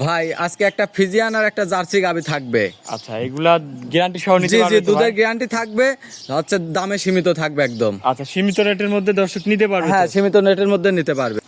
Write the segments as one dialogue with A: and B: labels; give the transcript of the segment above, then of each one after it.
A: ভাই আজকে একটা ফিজিয়ান আর একটা জার্সি গাবি থাকবে।
B: আচ্ছা, এগুলা গ্যারান্টি সহ নিতে
A: জি জি,
B: পারবে তো
A: দুধের
B: ভাই?
A: গ্যারান্টি থাকবে, হচ্ছে দামে সীমিত থাকবে একদম।
B: আচ্ছা, সীমিত রেটের মধ্যে দর্শক নিতে পারবে
A: হ্যাঁ,
B: তো?
A: সীমিত নেটের মধ্যে নিতে পারবে।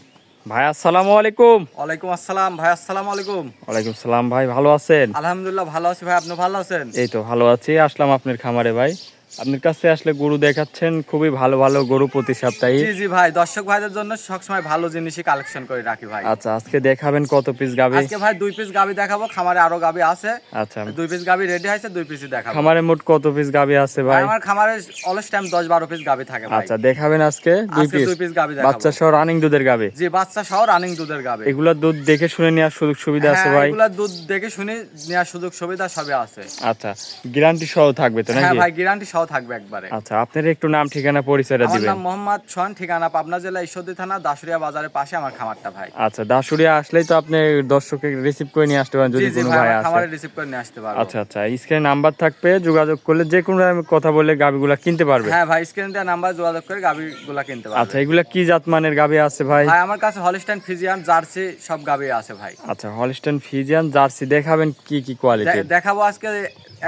B: ভাই আসসালামু আলাইকুম।
A: ওয়ালাইকুম আসসালাম ভাই, আসসালামু আলাইকুম।
B: ওয়ালাইকুম সালাম ভাই, ভালো আছেন?
A: আলহামদুলিল্লাহ ভালো আছি ভাই, আপনি ভালো আছেন?
B: এই তো ভালো আছি। আসলাম আপনার খামারে ভাই, আপনার কাছে আসলে গরু দেখাচ্ছেন, খুবই ভালো ভালো গরু প্রতি সপ্তাহে।
A: জি জি ভাই, দর্শক ভাইদের জন্য সবসময় ভালো জিনিসই কালেকশন করে রাখি ভাই।
B: আচ্ছা, আজকে দেখাবেন কত পিস গাবি?
A: আজকে ভাই 2 পিস গাবি দেখাবো, খামারে আরো গাবি আছে।
B: আচ্ছা,
A: 2 পিস গাবি রেডি হয়েছে, 2 পিসই দেখাবো।
B: খামারে মোট কত পিস গাবি আছে ভাই?
A: আমার খামারে অলস টাইম 10-12 পিস গাবি থাকে ভাই।
B: আচ্ছা, দেখাবেন আজকে 2
A: আজকে
B: পিস
A: 2 পিস গাবি দেখাবো।
B: বাচ্চা সহ রানিং দুধের গাবি?
A: জি, বাচ্চা সহ রানিং দুধের গাবি।
B: এগুলা দুধ দেখে শুনে নেওয়ার সুযোগ সুবিধা আছে ভাই?
A: এগুলা দুধ দেখে শুনে নেওয়ার সুযোগ সুবিধা সবই আছে।
B: আচ্ছা, গ্যারান্টি সহ থাকবে তো
A: হ্যাঁ
B: নাকি?
A: ভাই, গ্যারান্টি সহ থাকবে একবারে।
B: আচ্ছা, আপনার একটু নাম ঠিকানা পরিচয়টা
A: আমার
B: দিবেন।
A: নাম মোহাম্মদ সোহান, ঠিকানা পাবনা জেলা ঈশ্বরদী থানা দাসুরিয়া বাজারের পাশে আমার খামারটা ভাই।
B: আচ্ছা, দাসুরিয়া আসলেই তো আপনি দর্শককে রিসিভ করে নিয়ে আসতে পারেন
A: জি
B: যদি
A: জি
B: কোনো
A: ভাই,
B: ভাই
A: আমার
B: আসে।
A: খামারে রিসিভ করে নিয়ে আসতে পারবো।
B: আচ্ছা আচ্ছা, স্ক্রিনে নাম্বার থাকবে, যোগাযোগ করলে যে কোনো টাইমে কথা বলে গাবিগুলা কিনতে পারবে।
A: হ্যাঁ ভাই, স্ক্রিনে দেওয়া নাম্বার যোগাযোগ করে গাবিগুলা কিনতে পারবে।
B: আচ্ছা, এগুলা কি জাত মানের গাবি আছে ভাই?
A: ভাই আমার কাছে হলস্টাইন ফ্রিজিয়ান জার্সি সব গাবি আছে ভাই।
B: আচ্ছা, হলস্টাইন ফ্রিজিয়ান জার্সি দেখাবেন কি কি কোয়ালিটি?
A: দেখাবো আজকে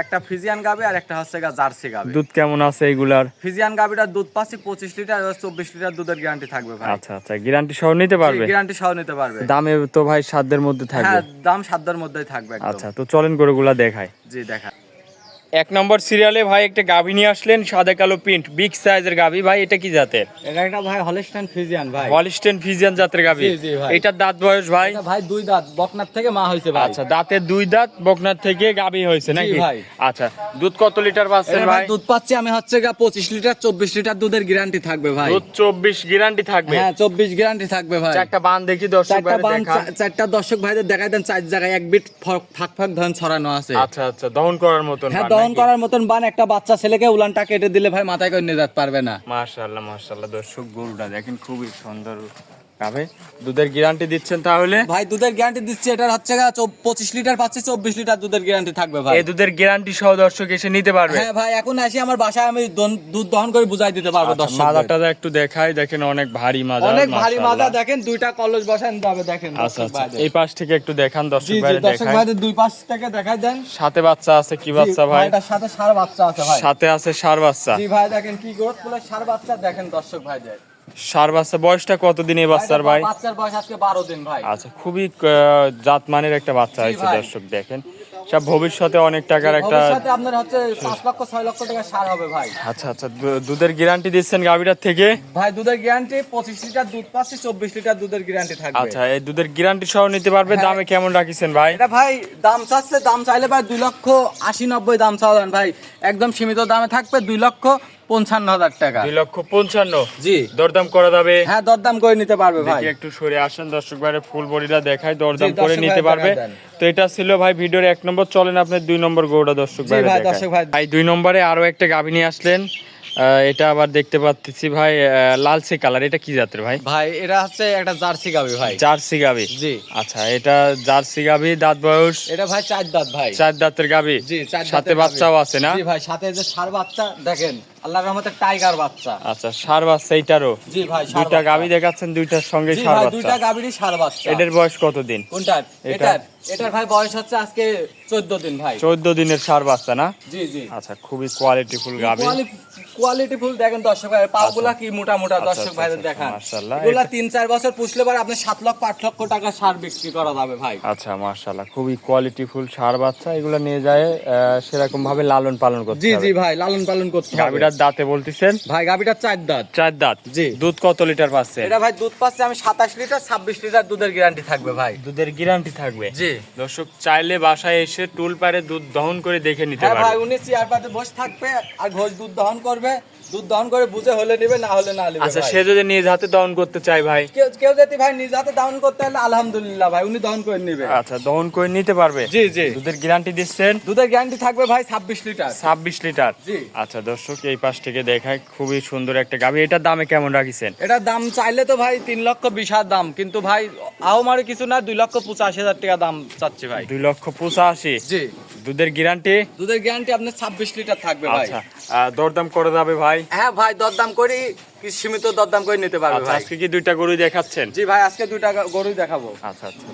A: একটা ফ্রিজিয়ান গাবি আর একটা হচ্ছে জার্সি গাবি।
B: দুধ কেমন আছে এগুলার?
A: ফ্রিজিয়ান গাবিটার দুধ পাচ্ছি 25 লিটার, 24 লিটার দুধের গ্যারান্টি থাকবে ভাই।
B: আচ্ছা আচ্ছা, গ্যারান্টি সহ নিতে পারবে?
A: গ্যারান্টি সহ নিতে পারবে।
B: দামে তো ভাই সাধ্যের মধ্যে থাকবে?
A: হ্যাঁ, দাম সাধ্যের মধ্যেই থাকবে একদম।
B: আচ্ছা, তো চলেন গরুগুলা দেখাই।
A: জি দেখা।
B: এক নম্বর সিরিয়ালে ভাই একটা গাভী নিয়ে আসলেন, সাদা কালো প্রিন্ট, বিগ সাইজের গাভী। ভাই এটা কি জাতের?
A: এটা একটা ভাই হলস্টাইন ফ্রিজিয়ান ভাই।
B: হলস্টেইন ফ্রিজিয়ান জাতের গাভী।
A: জি, জি ভাই।
B: এটার দাঁত বয়স ভাই?
A: এটা ভাই 2 দাঁত, বকনার থেকে মা হইছে ভাই।
B: আচ্ছা, দাঁতের 2 দাঁত, বকনার থেকে গাভী হয়েছে
A: জি
B: নাকি?
A: ভাই।
B: আচ্ছা, দুধ কত লিটার পাচ্ছেন
A: এটা ভাই
B: ভাই?
A: দুধ পাচ্ছি আমি হচ্ছে 25 লিটার, 24 লিটার দুধের গ্যারান্টি থাকবে ভাই।
B: দুধ 24 গ্যারান্টি থাকবে?
A: হ্যাঁ, 24 গ্যারান্টি থাকবে ভাই।
B: চারটা বান দেখি দর্শক
A: চারটা
B: ভাইদের
A: বান,
B: দেখান।
A: চারটা দর্শক ভাইদের দেখাই দেন, চার জায়গায় এক বিট ফাঁক ফাঁক ধান ছড়ানো আছে।
B: আচ্ছা আচ্ছা, দহন করার মতন
A: হ্যাঁ,
B: বান
A: দহন
B: নাকি?
A: করার মতন বান। একটা বাচ্চা ছেলেকে উলানটা কেটে দিলে ভাই মাথায় করে নিয়ে যেতে পারবে না।
B: মাশাআল্লাহ মাশাআল্লাহ, দর্শক গরুটা দেখেন, খুবই সুন্দর গাভী। দুধের গ্যারান্টি দিচ্ছেন তাহলে?
A: ভাই দুধের গ্যারান্টি দিচ্ছি, এটার হচ্ছে 25 লিটার পাচ্ছি, 24 লিটার দুধের গ্যারান্টি থাকবে ভাই।
B: এই দুধের গ্যারান্টি সহ দর্শক এসে নিতে পারবে?
A: হ্যাঁ ভাই, এখন আসি আমার বাসায়, আমি দুধ দহন করে বুঝাই দিতে পারবো
B: আচ্ছা,
A: দর্শক।
B: মাজাটা একটু দেখাই, দেখেন অনেক ভারী মাজা।
A: অনেক ভারী মাজা,
B: মাশাআল্লাহ।
A: দেখেন দুইটা কলস বসান যাবে, দেখেন
B: আচ্ছা
A: দর্শক
B: আচ্ছা,
A: ভাইদের।
B: এই পাশ থেকে একটু দেখান
A: জি
B: দর্শক
A: জি,
B: ভাইদের
A: দর্শক
B: দেখাই।
A: ভাইদের দুই পাশ থেকে দেখাই দেন।
B: সাথে বাচ্চা আছে, কি বাচ্চা
A: জি,
B: ভাই?
A: এটার সাথে ষাঁড় বাচ্চা আছে ভাই।
B: সাথে আছে ষাঁড় বাচ্চা?
A: জি ভাই, দেখেন কি গ্রোথ ফুলের ষাঁড় বাচ্চা, দেখেন দর্শক ভাইদের।
B: ষাঁড় বাচ্চা বয়সটা কতদিন এই বাচ্চার ভাই?
A: বাচ্চার বয়স আজকে 12 দিন ভাই।
B: আচ্ছা, খুবই জাত মানের একটা বাচ্চা
A: জি
B: হয়েছে
A: ভাই।
B: দর্শক দেখেন। সব ভবিষ্যতে অনেক টাকার একটা।
A: ভবিষ্যতে আপনার হচ্ছে 5 লক্ষ 6 লক্ষ টাকা ষাঁড় হবে ভাই।
B: আচ্ছা আচ্ছা, দুধের গ্যারান্টি দিচ্ছেন গাভীটার থেকে?
A: ভাই দুধের গ্যারান্টি 25 লিটার দুধ পাচ্ছি, 24 লিটার দুধের গ্যারান্টি থাকবে।
B: আচ্ছা, এই দুধের গ্যারান্টি সহ নিতে পারবে?
A: হ্যাঁ।
B: দামে কেমন রাখিছেন ভাই?
A: এটা ভাই দাম চাচ্ছে, দাম চাইলে ভাই 2,80,90 দাম চাওয়ালেন ভাই, একদম সীমিত দামে থাকবে 2,55,000 টাকা।
B: 2,55,000?
A: জি।
B: দরদাম করা যাবে?
A: হ্যাঁ, দরদাম করে নিতে পারবে ভাই।
B: দেখি একটু সরে আসেন দর্শক ভাইরা, ফুল বডিটা দেখাই, দরদাম
A: জি,
B: করে
A: দর্শক
B: নিতে
A: ভাই
B: পারবে।
A: দেখা দেন।
B: তো এটা ছিল ভাই ভিডিওর 1 নম্বর। চলেন আপনার 2 নম্বর গরুটা দর্শক
A: জি
B: ভাইরা
A: ভাই,
B: দেখাই।
A: দর্শক ভাই।
B: ভাই 2 নম্বরে আরো একটা গাভী নিয়ে আসলেন, এটা আবার দেখতে পাচ্ছি ভাই লালচে কালার। এটা কি জাতের ভাই?
A: ভাই এটা হচ্ছে একটা জার্সি গাবি ভাই।
B: জার্সি গাভী?
A: জি।
B: আচ্ছা, এটা জার্সি গাভী, দাঁত বয়স?
A: এটা ভাই 4 দাঁত ভাই।
B: 4 দাঁতের গাভী?
A: জি, 4
B: সাথে
A: দাঁতের
B: বাচ্চাও
A: গাভী।
B: আছে না?
A: জি ভাই, সাথে যে ষাঁড় বাচ্চা দেখেন, আল্লাহর রহমতে টাইগার বাচ্চা।
B: আচ্ছা, ষাঁড় বাচ্চা এইটারও?
A: জি ভাই, ষাঁড়
B: দুইটা
A: বাচ্চা।
B: গাভী দেখাচ্ছেন, দুইটার সঙ্গে
A: জি
B: ষাঁড়
A: ভাই,
B: বাচ্চা।
A: দুইটা গাভীরই ষাঁড় বাচ্চা।
B: এদের বয়স কতদিন?
A: কোনটার?
B: এটার?
A: এটার ভাই বয়স হচ্ছে আজকে 14 দিন ভাই।
B: 14 দিনের ষাঁড় বাচ্চা না?
A: জি জি।
B: আচ্ছা, খুবই কোয়ালিটি ফুল গাভী।
A: কোয়ালিটি ফুল দেখেন দর্শক ভাই, পাগুলা কি মোটা মোটা
B: আচ্ছা,
A: দর্শক
B: আচ্ছা,
A: ভাইদের
B: আচ্ছা,
A: দেখান।
B: মাশাআল্লাহ।
A: এগুলা 3-4 বছর পুষলে পরে আপনি 7 লক্ষ 8 লক্ষ টাকা সার বিক্রি করা যাবে ভাই।
B: আচ্ছা, মাশাআল্লাহ, খুবই কোয়ালিটি ফুল ষাঁড় বাচ্চা। এগুলো নিয়ে যায় সেরকম ভাবে লালন পালন করতে
A: জি
B: হবে।
A: জি ভাই, লালন পালন করতে হবে।
B: গাভীটার দাঁতে বলতেছেন?
A: ভাই গাভীটা 4 দাঁত।
B: 4 দাঁত?
A: জি।
B: দুধ কত লিটার পাচ্ছে?
A: এটা ভাই দুধ পাচ্ছে আমি 27 লিটার, 26 লিটার দুধের গ্যারান্টি থাকবে ভাই।
B: দুধের গ্যারান্টি থাকবে?
A: জি।
B: দর্শক চাইলে বাসায় এসে টুল পারে দুধ দহন করে দেখে নিতে
A: হ্যাঁ ভাই,
B: পারবে।
A: উনি চেয়ার পাতে বসে থাকবে আর ঘোষ দুধ দহন করবে, দুধ দহন করে বুঝে হলে নেবে, না হলে না নেবে
B: আচ্ছা,
A: ভাই।
B: সে যদি নিজ হাতে দহন করতে চায় ভাই?
A: কেউ যদি ভাই নিজ হাতে দহন করতে হলে আলহামদুলিল্লাহ ভাই, উনি দহন করে নেবে।
B: আচ্ছা, দহন করে নিতে পারবে?
A: জি জি।
B: দুধের গ্যারান্টি দিচ্ছেন?
A: দুধের গ্যারান্টি থাকবে ভাই 26 লিটার।
B: 26 লিটার?
A: জি।
B: আচ্ছা দর্শক, এই পাশ থেকে দেখায়, খুবই সুন্দর একটা গাভী। এটার দামে কেমন রাখিছেন?
A: এটার দাম চাইলে তো ভাই 3,20,000 দাম, কিন্তু ভাই আহমারি কিছু না, 2,85,000 টাকা দাম চাচ্ছি ভাই।
B: 2,85,000?
A: জি।
B: দুধের গ্যারান্টি?
A: দুধের গ্যারান্টি আপনার 26 লিটার থাকবে ভাই।
B: আচ্ছা, দরদাম করে যাবে ভাই?
A: হ্যাঁ ভাই, দরদাম করি, কি সীমিত দরদাম করে নিতে পারবে
B: আচ্ছা,
A: ভাই।
B: আজকে কি দুইটা গরুই দেখাচ্ছেন?
A: জি ভাই, আজকে 2টা গরুই দেখাবো।
B: আচ্ছা আচ্ছা।